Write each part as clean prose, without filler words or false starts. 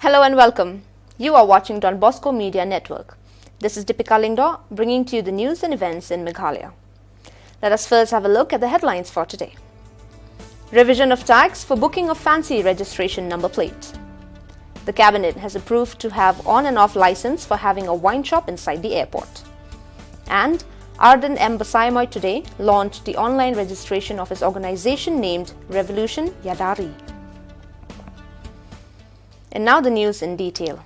Hello and welcome. You are watching Don Bosco Media Network. This is Deepika Lingdo bringing to you the news and events in Meghalaya. Let us first have a look at the headlines for today. Revision of tax for booking of fancy registration number plate. The Cabinet has approved to have on and off license for having a wine shop inside the airport. And Arden M. Basaimoy today launched the online registration of his organization named Revolution Yadari. And now the news in detail.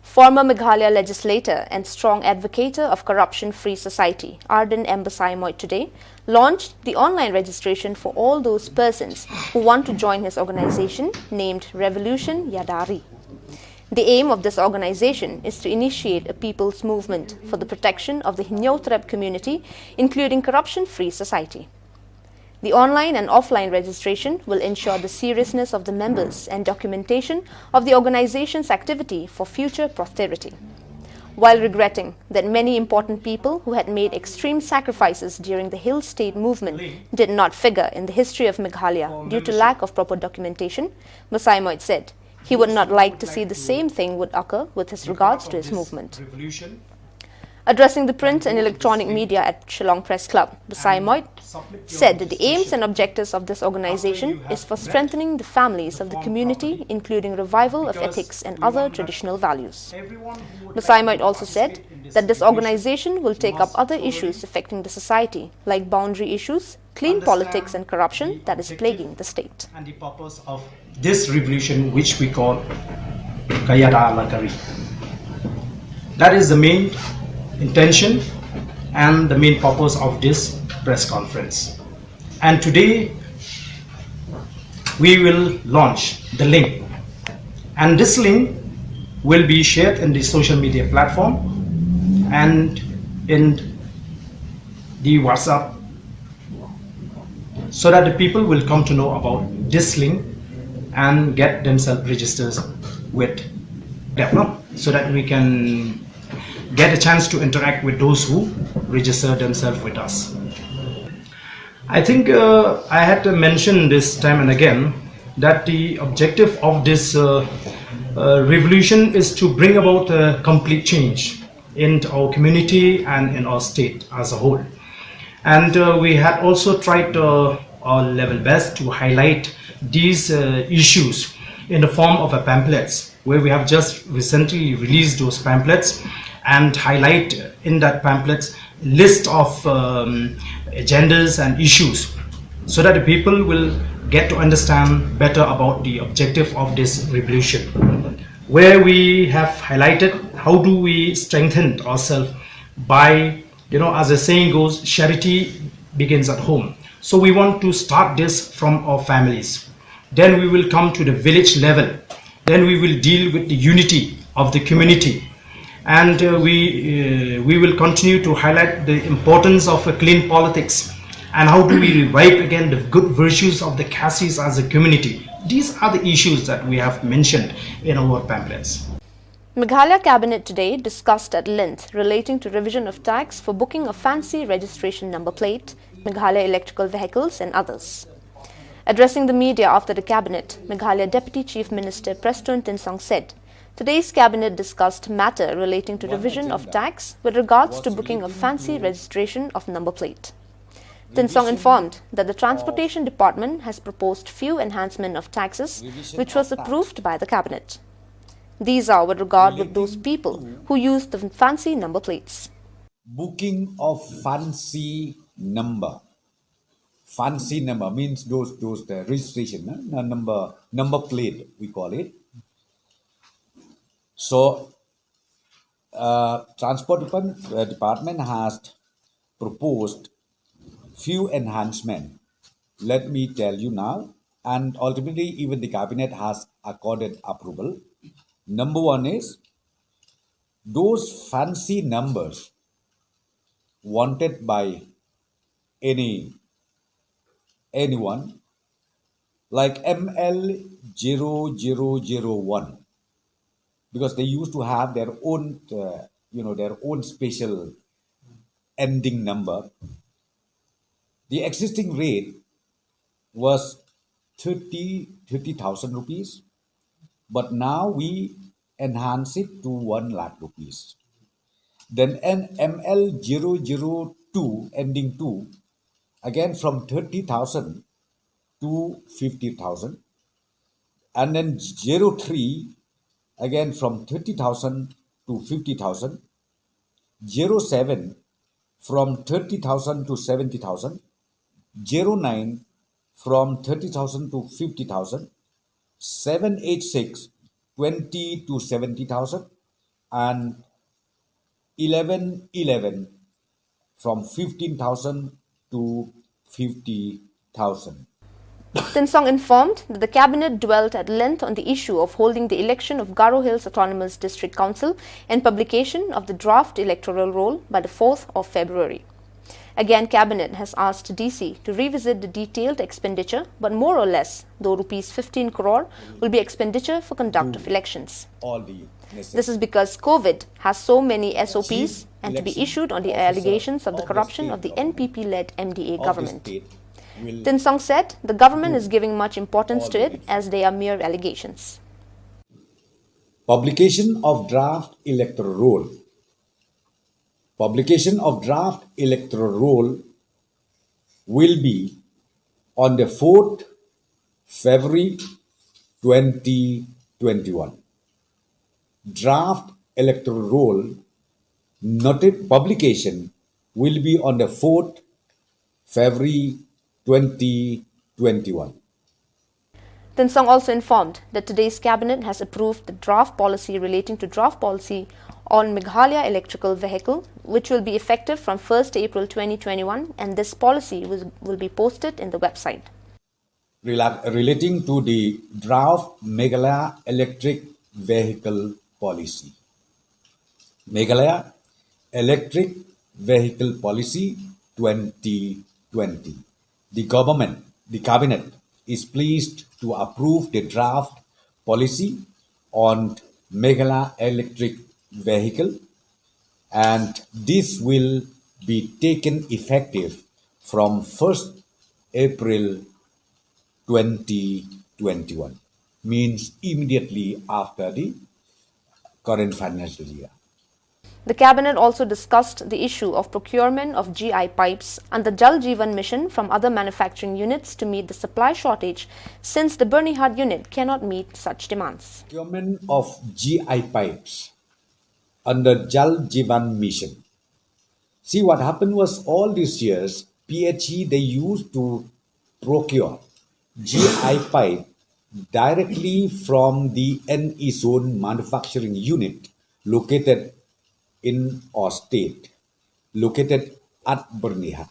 Former Meghalaya legislator and strong advocate of corruption-free society, Arden M. Basaimoy today launched the online registration for all those persons who want to join his organization named Revolution Yadari. The aim of this organization is to initiate a people's movement for the protection of the Hinyotreb community, including corruption-free society. The online and offline registration will ensure the seriousness of the members and documentation of the organization's activity for future posterity. While regretting that many important people who had made extreme sacrifices during the Hill State movement did not figure in the history of Meghalaya due to lack of proper documentation, Basaimoy said he would not like to see the same thing would occur with his regards to his movement. Addressing the print and electronic media at Shillong Press Club, Basaimoy said that the aims and objectives of this organization is for strengthening the families of the community, including revival of ethics and other traditional values. Basaimoy also said that this organization will take up other issues affecting the society, like boundary issues, clean politics and corruption that is plaguing the state. And the purpose of this revolution, which we call Kayada Lakari. That is the main intention and the main purpose of this press conference. And today we will launch the link, and this link will be shared in the social media platform and in the WhatsApp, so that the people will come to know about this link and get themselves registered with them, so that we can get a chance to interact with those who register themselves with us. I think I had to mention this time and again that the objective of this revolution is to bring about a complete change in our community and in our state as a whole. And we had also tried our level best to highlight these issues in the form of a pamphlets, where we have just recently released those pamphlets and highlight in that pamphlet list of agendas and issues, so that the people will get to understand better about the objective of this revolution, where we have highlighted how do we strengthen ourselves by, as the saying goes, charity begins at home. So we want to start this from our families. Then we will come to the village level. Then we will deal with the unity of the community. And we will continue to highlight the importance of a clean politics and how do we revive again the good virtues of the castes as a community. These are the issues that we have mentioned in our pamphlets. Meghalaya Cabinet today discussed at length relating to revision of tax for booking a fancy registration number plate, Meghalaya electrical vehicles and others. Addressing the media after the Cabinet, Meghalaya Deputy Chief Minister Preston Tinsong said, today's Cabinet discussed matter relating to revision of tax with regards to booking of fancy registration of number plate. Tinsong informed that the Transportation Department has proposed few enhancement of taxes which was approved by the Cabinet. These are with regard with those people who use the fancy number plates. Booking of fancy number. Fancy number means the registration, number plate we call it. So, Transport Department has proposed few enhancements. Let me tell you now, and ultimately even the Cabinet has accorded approval. Number one is those fancy numbers wanted by anyone, like ML0001. Because they used to have their own, their own special ending number. The existing rate was 30,000 rupees, but now we enhance it to 1 lakh rupees. Then ML002 ending 2, again from 30,000 to 50,000. And then 03, again from 30,000 to 50,000. 07 from 30,000 to 70,000. 09 from 30,000 to 50,000. 786 20 to 70,000, and 1111 from 15,000 to 50,000. Tinsong informed that the cabinet dwelt at length on the issue of holding the election of Garo Hills Autonomous District Council and publication of the draft electoral roll by the 4th of February. Again, Cabinet has asked DC to revisit the detailed expenditure, but more or less, though rupees 15 crore will be expenditure for conduct of elections. All the This is because COVID has so many SOPs Chief and to be Election issued on the Officer allegations of the of the corruption state of the government NPP-led MDA of the government. state will Tinsong said the government is giving much importance all to the it as they are mere allegations. publication of draft electoral roll. Publication of draft electoral roll will be on the 4th February 2021. Draft electoral roll noted publication will be on the 4th February 2021. Tinsong also informed that today's cabinet has approved the draft policy relating to draft policy on Meghalaya electrical vehicle, which will be effective from 1st April 2021, and this policy will be posted in the website. Relating to the draft Meghalaya electric vehicle policy. Meghalaya electric vehicle policy 2020. The cabinet is pleased to approve the draft policy on Meghalaya electric vehicle, and this will be taken effective from 1st April 2021, means immediately after the current financial year. The cabinet also discussed the issue of procurement of GI pipes and the Jal Jeevan mission from other manufacturing units to meet the supply shortage, since the Bernihad unit cannot meet such demands. Procurement of GI pipes under Jal Jeevan mission. See, what happened was all these years, PHE, they used to procure GI pipe directly from the NE zone manufacturing unit located in our state, located at Bernihad.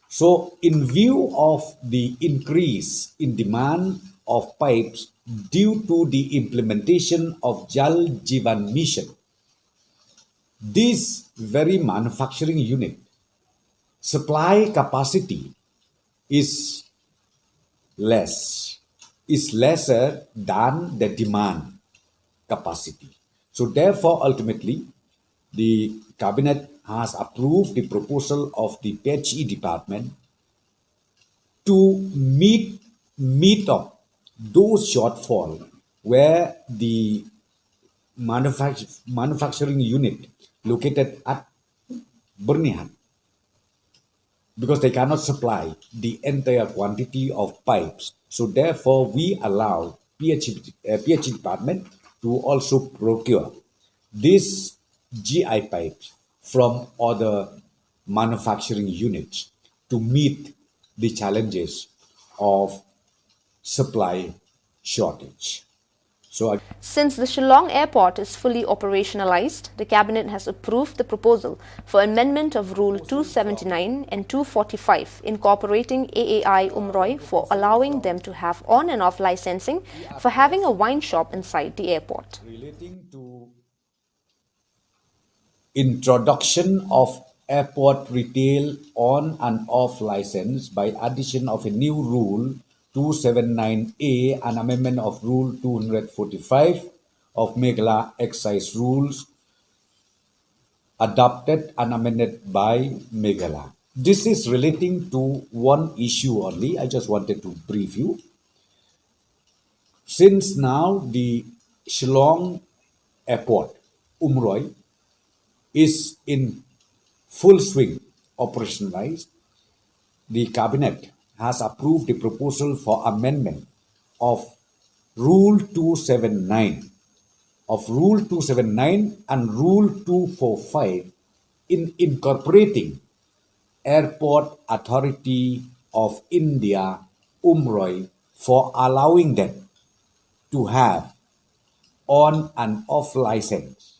So, in view of the increase in demand of pipes due to the implementation of Jal Jeevan mission, this very manufacturing unit supply capacity is lesser than the demand capacity. So therefore, ultimately, the cabinet has approved the proposal of the PHE department to meet up those shortfall where the manufacturing unit located at Bernihad, because they cannot supply the entire quantity of pipes. So therefore, we allow PHE department to also procure these GI pipes from other manufacturing units to meet the challenges of supply shortage. So, Since the Shillong airport is fully operationalized, the cabinet has approved the proposal for amendment of Rule 279 and 245 incorporating AAI Umroi for allowing them to have on and off licensing for having a wine shop inside the airport. relating to introduction of airport retail on and off license by addition of a new rule 279A, an amendment of Rule 245 of Meghalaya Excise Rules, adopted and amended by Meghalaya. This is relating to one issue only. I just wanted to brief you. Since now the Shillong Airport, Umroi, is in full swing operationalized, the Cabinet has approved the proposal for amendment of Rule 279 and Rule 245 in incorporating Airport Authority of India, Umroi, for allowing them to have on and off license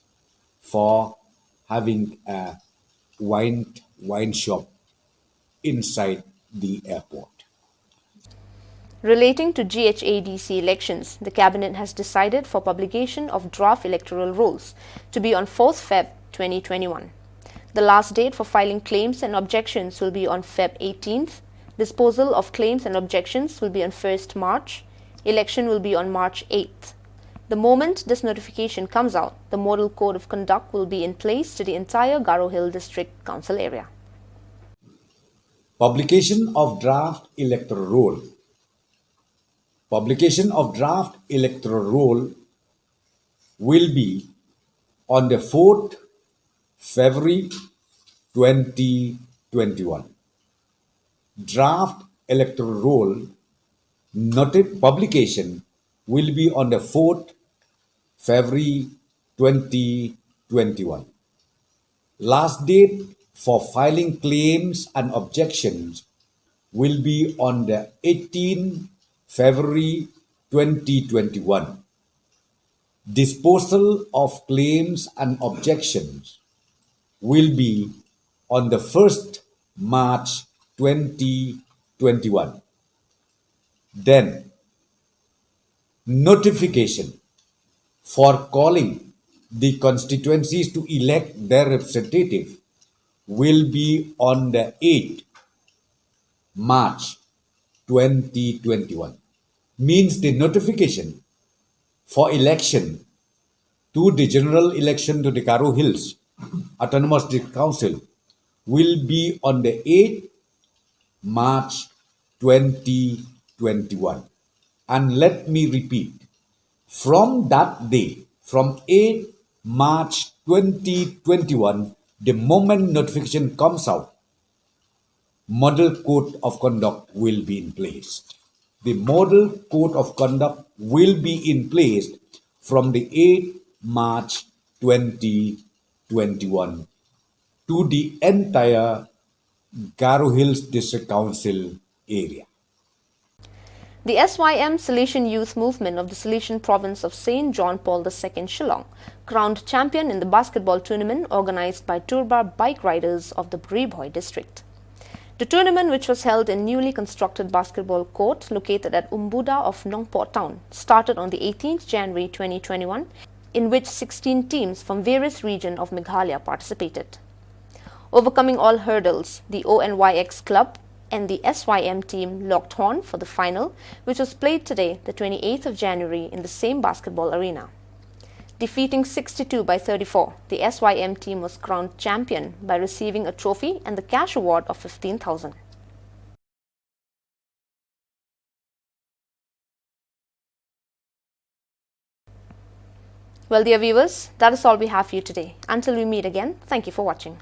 for having a wine shop inside the airport. Relating to GHADC elections, the Cabinet has decided for publication of draft electoral rolls to be on 4th Feb 2021. The last date for filing claims and objections will be on Feb 18th. Disposal of claims and objections will be on 1st March. Election will be on March 8th. The moment this notification comes out, the Model Code of Conduct will be in place to the entire Garo Hill District Council area. Publication of draft electoral roll. Publication of draft electoral roll will be on the 4th February 2021. Draft electoral roll noted publication will be on the 4th February 2021. Last date for filing claims and objections will be on the 18th February 2021. Disposal of claims and objections will be on the 1st March 2021. Then, notification for calling the constituencies to elect their representative will be on the 8th March 2021. Means the notification for election to the general election to the Garo Hills Autonomous District Council will be on the 8th March 2021. And let me repeat, from that day, from 8th March 2021, the moment notification comes out, Model Code of Conduct will be in place. The Model Code of Conduct will be in place from the 8th March 2021 to the entire Garo Hills District Council area. The SYM Salesian Youth Movement of the Salesian Province of St. John Paul II, Shillong, crowned champion in the basketball tournament organized by Turbar bike riders of the Briboy district. The tournament, which was held in newly constructed basketball court located at Umbuda of Nongpor town, started on the 18th January 2021, in which 16 teams from various regions of Meghalaya participated. Overcoming all hurdles, the ONYX club and the SYM team locked horn for the final, which was played today, the 28th of January, in the same basketball arena. Defeating 62-34, the SYM team was crowned champion by receiving a trophy and the cash award of 15,000. Well, dear viewers, that is all we have for you today. Until we meet again, thank you for watching.